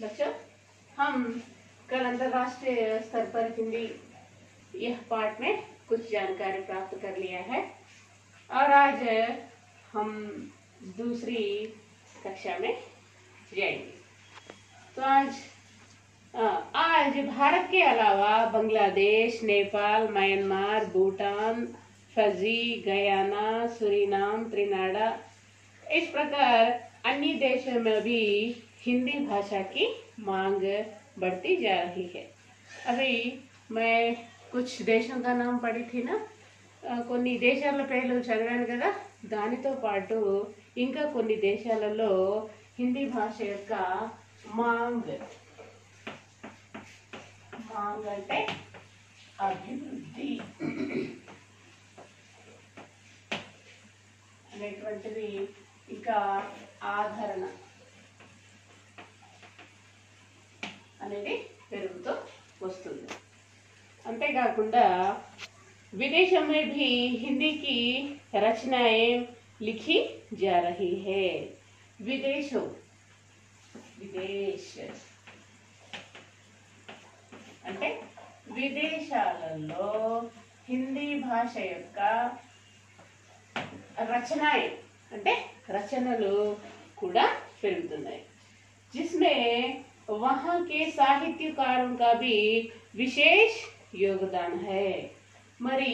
बच्चों, हम कल अंतर्राष्ट्रीय स्तर पर हिंदी यह पाठ में कुछ जानकारी प्राप्त कर लिया है और आज हम दूसरी कक्षा में जाएंगे। तो आज भारत के अलावा Bangladesh, Nepal, Myanmar, Bhutan, Fiji, Guyana, Suriname, Trinidad, इस प्रकार अन्य देशों में भी हिंदी भाषा की मांग बढ़ती जा रही है। अभी मैं कुछ देशों का नाम पढ़ी थी ना, కొన్ని దేశాల పేర్లు చదివాను కదా, దానితో పాటు ఇంకా కొన్ని దేశాలలో హిందీ భాష యొక్క మాంగ్ అంటే అభివృద్ధి అనేటువంటిది, ఇంకా ఆదరణ అనేది పెరుగుతూ వస్తుంది। అంతేకాకుండా विदेशों में भी हिंदी की रचनाएं लिखी जा रही है। विदेश అంటే విదేశాలలో హిందీ భాష యొక్క అంటే రచనలు కూడా పెరుగుతున్నాయి। जिसमें वहाँ के साहित्यकारों का भी विशेष योगदान है। మరి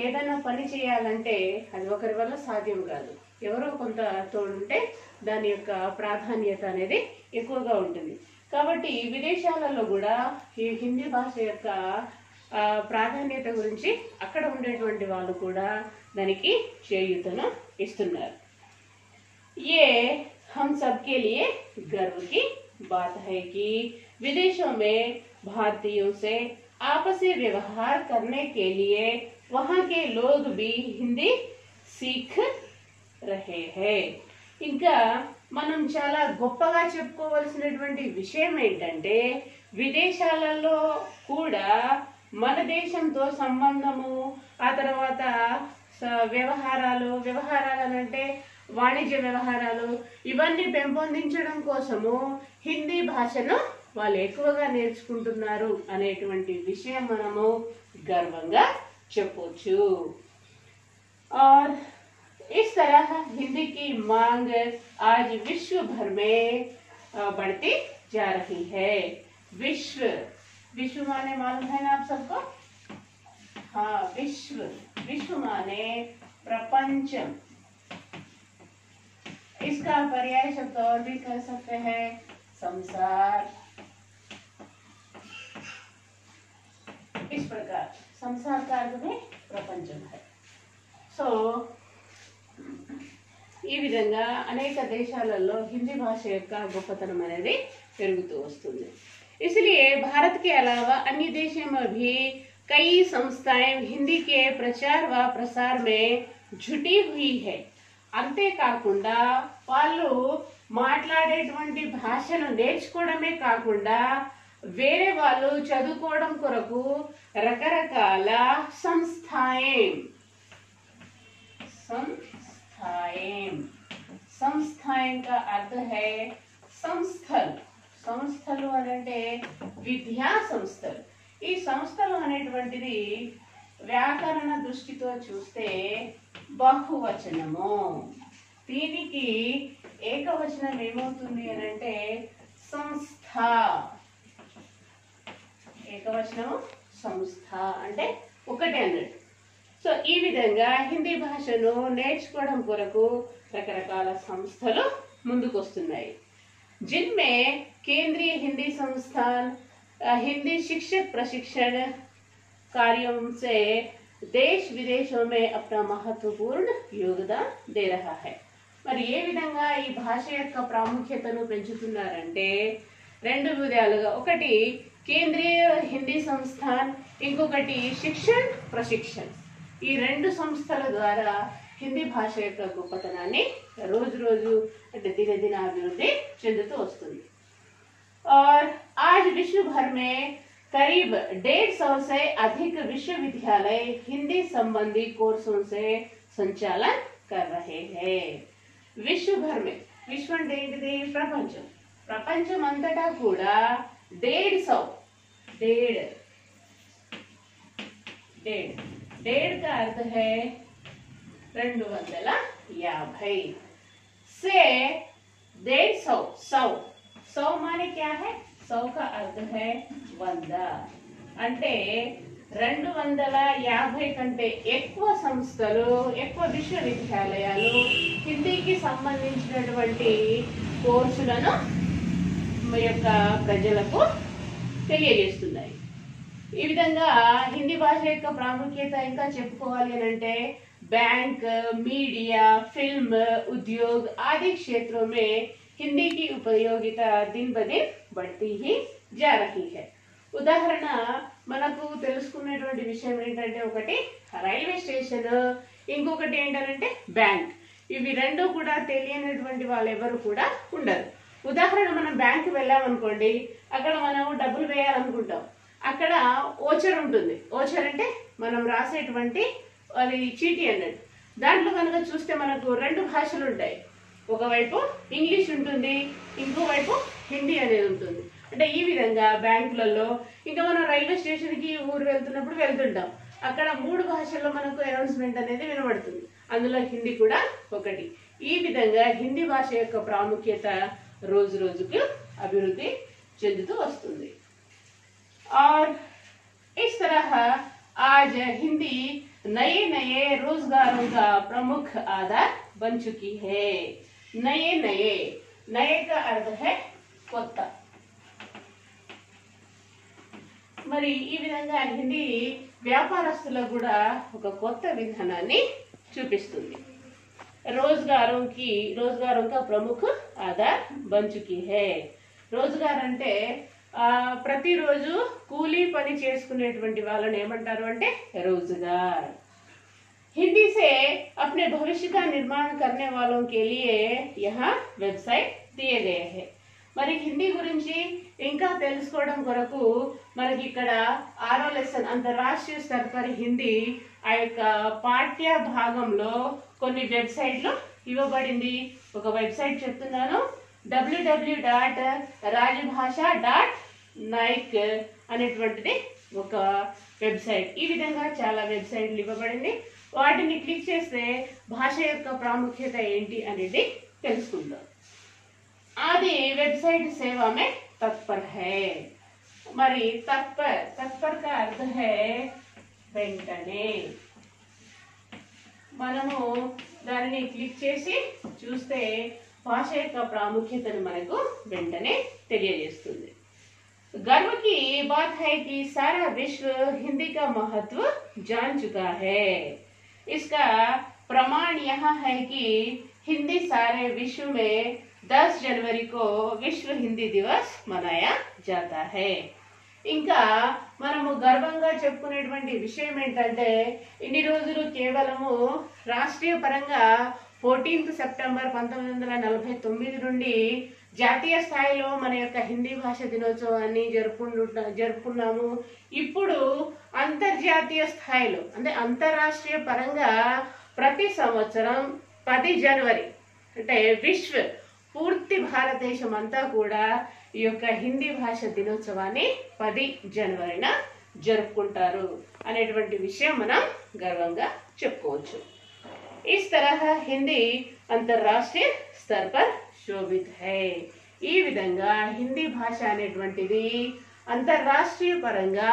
ఏదైనా పని చేయాలంటే అది ఒకరి వల్ల సాధ్యం కాదు, ఎవరో కొంత తోడుంటే దాని యొక్క ప్రాధాన్యత అనేది ఎక్కువగా ఉంటుంది। కాబట్టి విదేశాలలో కూడా ఈ హిందీ భాష యొక్క ప్రాధాన్యత గురించి అక్కడ ఉండేటువంటి వాళ్ళు కూడా దానికి చేయూతను ఇస్తున్నారు। ये हम सबके लिए गर्व की बात है कि विदेशों में भारतीयों से आपसी व्यवहार करने के लिए वहाँ के लोग भी हिंदी सीख रहे हैं। ఇంకా మనం చాలా గొప్పగా చెప్పుకోవాల్సినటువంటి విషయం ఏంటంటే, విదేశాలలో కూడా మన దేశంతో సంబంధము, ఆ తర్వాత వ్యవహారాలు అంటే వాణిజ్య వ్యవహారాలు, ఇవన్నీ పెంపొందించడం కోసము హిందీ భాషను వాళ్ళు ఎక్కువగా నేర్చుకుంటున్నారు అనేటువంటి విషయం మనము గర్వంగా చెప్పొచ్చు। और इस तरह हिंदी की मांग आज विश्व भर में बढ़ती जा रही है। विश्व माने मालूम है ना आप सबको? हाँ, विश्व माने प्रपंचम। इसका पर्याय शब्द और भी कह सकते हैं संसार। इस प्रकार संसार का अर्थ में ప్రపంచం है। సో ఈ విధంగా అనేక దేశాలలో హిందీ భాష యొక్క గొప్పతనం అనేది పెరుగుతూ వస్తుంది। इसलिए भारत के अलावा अन्य देशों में भी कई संस्थाएं हिंदी के प्रचार व प्रसार में जुटी हुई है। అంతేకాకుండా వాళ్ళు మాట్లాడేటువంటి భాషను నేర్చుకోవడమే కాకుండా వేరే వాళ్ళు చదువుకోవడం కొరకు రకరకాల సంస్థాయం का अर्थ है సంస్థలు అంటే విద్యా సంస్థలు। ఈ సంస్థలు అనేటువంటిది వ్యాకరణ దృష్టితో చూస్తే బహువచనము, దీనికి ఏకవచనం ఏమవుతుంది అని అంటే సంస్థ। ఏకవచనము సంస్థ అంటే ఒకటే అన్నట్టు। సో ఈ విధంగా హిందీ భాషను నేర్చుకోవడం కొరకు రకరకాల సంస్థలు ముందుకు వస్తున్నాయి। जिनमें केंद्रीय हिंदी संस्थान हिंदी शिक्षक प्रशिक्षण कार्यों से देश विदेशों में अपना महत्वपूर्ण योगदान दे रहा है। మరి ఏ విధంగా ఈ భాష యొక్క ప్రాముఖ్యతను పెంచుతున్నారంటే రెండు విధాలుగా, ఒకటి కేంద్రీయ హిందీ సంస్థాన్, ఇంకొకటి శిక్షణ్ ప్రశిక్షణ్। ఈ రెండు సంస్థల ద్వారా హిందీ భాష యొక్క గొప్పతనాన్ని రోజు రోజు అంటే దినదిన అభివృద్ధి చెందుతూ వస్తుంది। और आज विश्व भर में करीब 150 से अधिक विश्वविद्यालय हिंदी संबंधी कोर्सों से संचालन कर रहे हैं। विश्व भर में, विश्व అంటే ఏంటిది? ప్రపంచం। ప్రపంచమంతటా కూడా 150 का अर्थ है 250 से 150 100 माने क्या है 100 का अर्थ है 100 అంటే 250 కంటే ఎక్కువ సంస్థలు ఎక్కువ విశ్వవిద్యాలయాలు హిందీకి సంబంధించినటువంటి కోర్సులను యొక్క ప్రజలకు తెలియజేస్తున్నాయి. ఈ విధంగా హిందీ భాష యొక్క ప్రాముఖ్యత ఇంకా చెప్పుకోవాలి అని అంటే बैंक, मीडिया, फिल्म, उद्योग आदि क्षेत्रों में हिंदी की उपयोगिता दिन ब दिन बढ़ती ही जा रही है. ఉదాహరణ మనకు తెలుసుకునేటువంటి విషయం ఏంటంటే ఒకటి రైల్వే స్టేషన్, ఇంకొకటి ఏంటంటే బ్యాంక్. ఇవి రెండు కూడా తెలియనటువంటి వాళ్ళు ఎవరు కూడా ఉండరు. ఉదాహరణ మనం బ్యాంక్ వెళ్ళామనుకోండి, అక్కడ మనం డబ్బులు వేయాలనుకుంటాం. అక్కడ ఓచర్ ఉంటుంది. ఓచర్ అంటే మనం రాసేటువంటి అది చీటీ అన్నట్టు. దాంట్లో కనుక చూస్తే మనకు 2 భాషలు ఉంటాయి. ఒకవైపు ఇంగ్లీష్ ఉంటుంది, ఇంకోవైపు హిందీ అనేది ఉంటుంది. అంటే ఈ విధంగా బ్యాంకులలో ఇంకా మనం రైల్వే స్టేషన్కి ఊరు వెళ్తున్నప్పుడు వెళ్తుంటాం. అక్కడ 3 భాషల్లో మనకు అనౌన్స్మెంట్ అనేది వినబడుతుంది. అందులో హిందీ కూడా ఒకటి. ఈ విధంగా హిందీ భాష యొక్క ప్రాముఖ్యత రోజు రోజుకు అభివృద్ధి చెందుతూ వస్తుంది. और इस तरह आज हिंदी नए नए रोजगारों का प्रमुख आधार बन चुकी है. नए नए, नए का अर्थ है కొత్త. మరి ఈ విధంగా హిందీ వ్యాపారస్తులకు కూడా ఒక కొత్త విధానాన్ని చూపిస్తుంది. रोजगारों का प्रमुख आधार बन चुकी है. रोजगार అంటే ప్రతిరోజు కూలీ పని చేసుకునేటువంటి వాళ్ళని ఏమంటారు అంటే रोजगार. हिंदी से अपने भविष्य का निर्माण करने वालों के लिए यहाँ वेबसाइट दिए गए हैं. మరి హిందీ గురించి ఇంకా తెలుసుకోవడం కొరకు మనకి ఇక్కడ 6వ లెసన్ అంతర్రాష్ట్రీయ స్థర్ పర్ హిందీ ఆ యొక్క పాఠ్య భాగంలో కొన్ని వెబ్సైట్లు ఇవ్వబడింది. ఒక వెబ్సైట్ చెప్తున్నాను, www.rajbhasha.naik అనేటువంటిది ఒక వెబ్సైట్. ఈ విధంగా చాలా వెబ్సైట్లు ఇవ్వబడింది. వాటిని క్లిక్ చేస్తే భాష యొక్క ప్రాముఖ్యత ఏంటి అనేది తెలుసుకుందాం. आदि वेबसाइट सेवा में तत्पर है. మరి तत्पर का अर्थ है వెంటనే. మనము దానిని క్లిక్ చేసి చూస్తే భాష యొక్క ప్రాముఖ్యతను మనకు వెంటనే తెలియజేస్తుంది. गर्व की बात है कि सारा विश्व हिंदी का महत्व जान चुका है. इसका प्रमाण यहाँ है कि हिंदी सारे विश्व में 10 जनवरी को विश्व हिंदी दिवस मनाया जाता है. ఇంకా మనము గర్వంగా చెప్పుకునేటువంటి విషయం ఏంటంటే ఇన్ని రోజులు కేవలము రాష్ట్రీయ పరంగా 14 సెప్టెంబర్ 1949 నుండి జాతీయ స్థాయిలో మన యొక్క హిందీ భాష దినోత్సవాన్ని జరుపుకున్నాము. ఇప్పుడు అంతర్జాతీయ స్థాయిలో అంటే అంతర్రాష్ట్రీయ పరంగా ప్రతి సంవత్సరం 10 జనవరి అంటే విశ్వ పూర్తి భారతదేశం అంతా కూడా ఈ యొక్క హిందీ భాష దినోత్సవాన్ని 10 జనవరిన జరుపుకుంటారు అనేటువంటి విషయం మనం గర్వంగా చెప్పుకోవచ్చు. इस तरह हिंदी अंतर्राष्ट्रीय स्तर पर शोभित है. ఈ విధంగా హిందీ భాష అనేటువంటిది అంతర్రాష్ట్రీయ పరంగా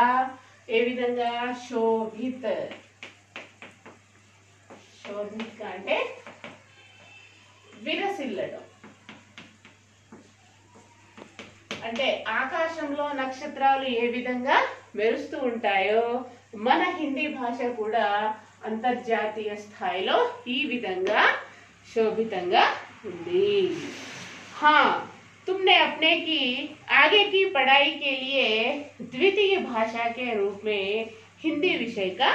ఏ విధంగా శోభిత్ అంటే విరసిల్లడం. అంటే ఆకాశంలో నక్షత్రాలు ఏ విధంగా మెరుస్తూ ఉంటాయో మన హిందీ భాష కూడా అంతర్జాతీయ స్థాయిలో ఈ విధంగా శోభితంగా ఉంది. हाँ, तुमने अपने की आगे की पढ़ाई के लिए द्वितीय भाषा के रूप में हिंदी विषय का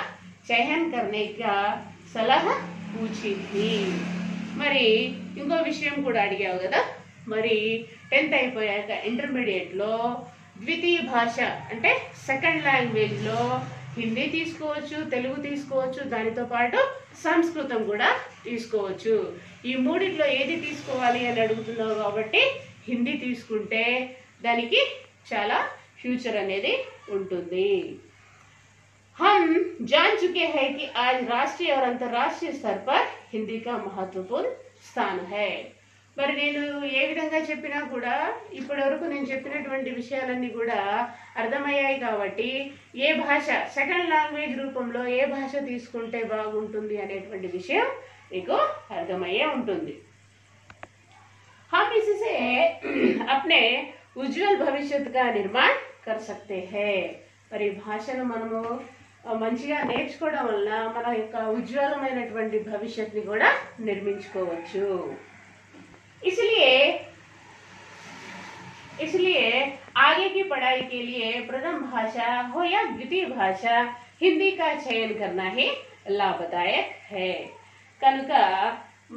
चयन करने का सलाह पूछी थी. మరి ఇంకో విషయం కూడా అడిగావు కదా, మరి 10th అయిపోయాక ఇంటర్మీడియట్ లో ద్వితీయ భాష అంటే సెకండ్ లాంగ్వేజ్ లో హిందీ తీసుకోవచ్చు, తెలుగు తీసుకోవచ్చు, దానితో పాటు సంస్కృతం కూడా తీసుకోవచ్చు. ఈ మూడిట్లో ఏది తీసుకోవాలి అని అడుగుతున్నావు కాబట్టి హిందీ తీసుకుంటే దానికి చాలా ఫ్యూచర్ అనేది ఉంటుంది। हम जान चुके हैं कि आज राष्ट्रीय और अंतर्राष्ट्रीय स्तर पर हिंदी का महत्वपूर्ण स्थान है। మరి నేను ఏ విధంగా చెప్పినా కూడా ఇప్పటి వరకు నేను చెప్పినటువంటి విషయాలన్నీ కూడా అర్థమయ్యాయి కాబట్టి ఏ భాష సెకండ్ లాంగ్వేజ్ రూపంలో ఏ భాష తీసుకుంటే బాగుంటుంది అనేటువంటి విషయం మీకు అర్థమయ్యే ఉంటుంది। हम इससे अपने उज्जवल भविष्य का निर्माण कर सकते हैं। మరి భాషను మనము మంచిగా నేర్చుకోవడం వలన మన యొక్క ఉజ్వలమైనటువంటి భవిష్యత్తుని కూడా నిర్మించుకోవచ్చు। इसलिए आगे की पढ़ाई के लिए प्रथम भाषा हो या द्वितीय भाषा हिंदी का चयन करना ही लाभदायक है। कनुक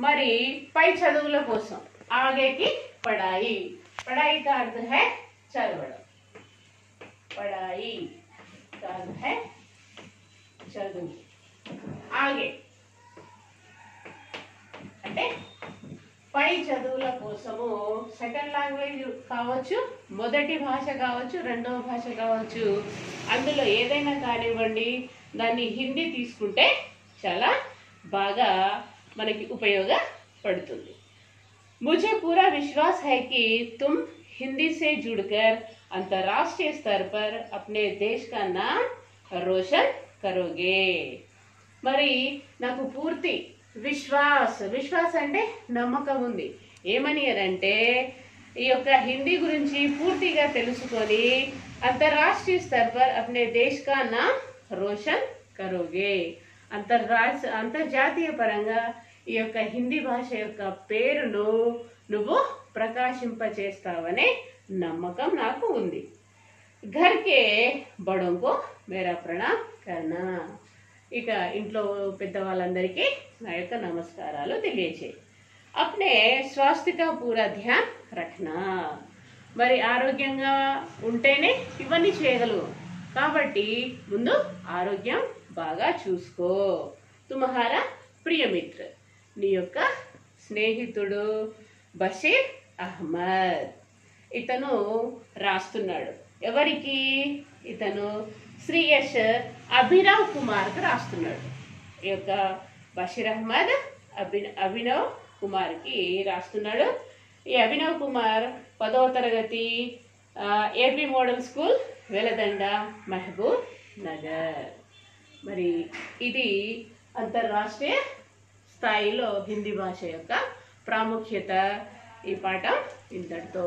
मरी पै चदुवुल कोसम आगे की पढ़ाई, पढ़ाई का अर्थ है चदवडम, पढ़ाई का अर्थ है चदुवु, आगे అంటే పై చదువుల కోసము సెకండ్ లాంగ్వేజ్ కావచ్చు, మొదటి భాష కావచ్చు, రెండవ భాష కావచ్చు, అందులో ఏదైనా కానివ్వండి దాన్ని హిందీ తీసుకుంటే చాలా బాగా మనకి ఉపయోగపడుతుంది। मुझे पूरा विश्वास है कि तुम हिंदी से जुड़कर अंतर्राष्ट्रीय स्तर पर अपने देश का नाम रोशन करोगे। మరి నాకు పూర్తి విశ్వాస్ అంటే నమ్మకం ఉంది। ఏమని అంటే ఈ యొక్క హిందీ గురించి పూర్తిగా తెలుసుకొని అంతర్రాష్ట్రీయ స్तर पर अपने देश का नाम रोशन करोगे। అంతర్జాతీయ పరంగా ఈ యొక్క హిందీ భాష యొక్క పేరును నువ్వు ప్రకాశింపచేస్తావనే నమ్మకం నాకు ఉంది। घर के बड़ों को मेरा प्रणाम करना। ఇక ఇంట్లో పెద్దవాళ్ళందరికీ నా యొక్క నమస్కారాలు తెలియజేయి। अपने स्वास्थ्य का पूरा ध्यान रखना। మరి ఆరోగ్యంగా ఉంటేనే ఇవన్నీ చేయగలవు కాబట్టి ముందు ఆరోగ్యం బాగా చూసుకో। తుమ్హారా ప్రియ మిత్ర, నీ యొక్క స్నేహితుడు బషీర్ అహ్మద్। ఇతను రాస్తున్నాడు ఎవరికి? ఇతను శ్రీ యశ్ అభినవ్ కుమార్కి రాస్తున్నాడు। ఈ యొక్క బషీర్ అహ్మద్ అభినవ్ కుమార్కి రాస్తున్నాడు। ఈ అభినవ్ కుమార్ 10వ తరగతి AP model school Veldanda Mahabubnagar. మరి ఇది అంతర్రాష్ట్రీయ స్థాయిలో హిందీ భాష యొక్క ప్రాముఖ్యత। ఈ పాఠం ఇంతటితో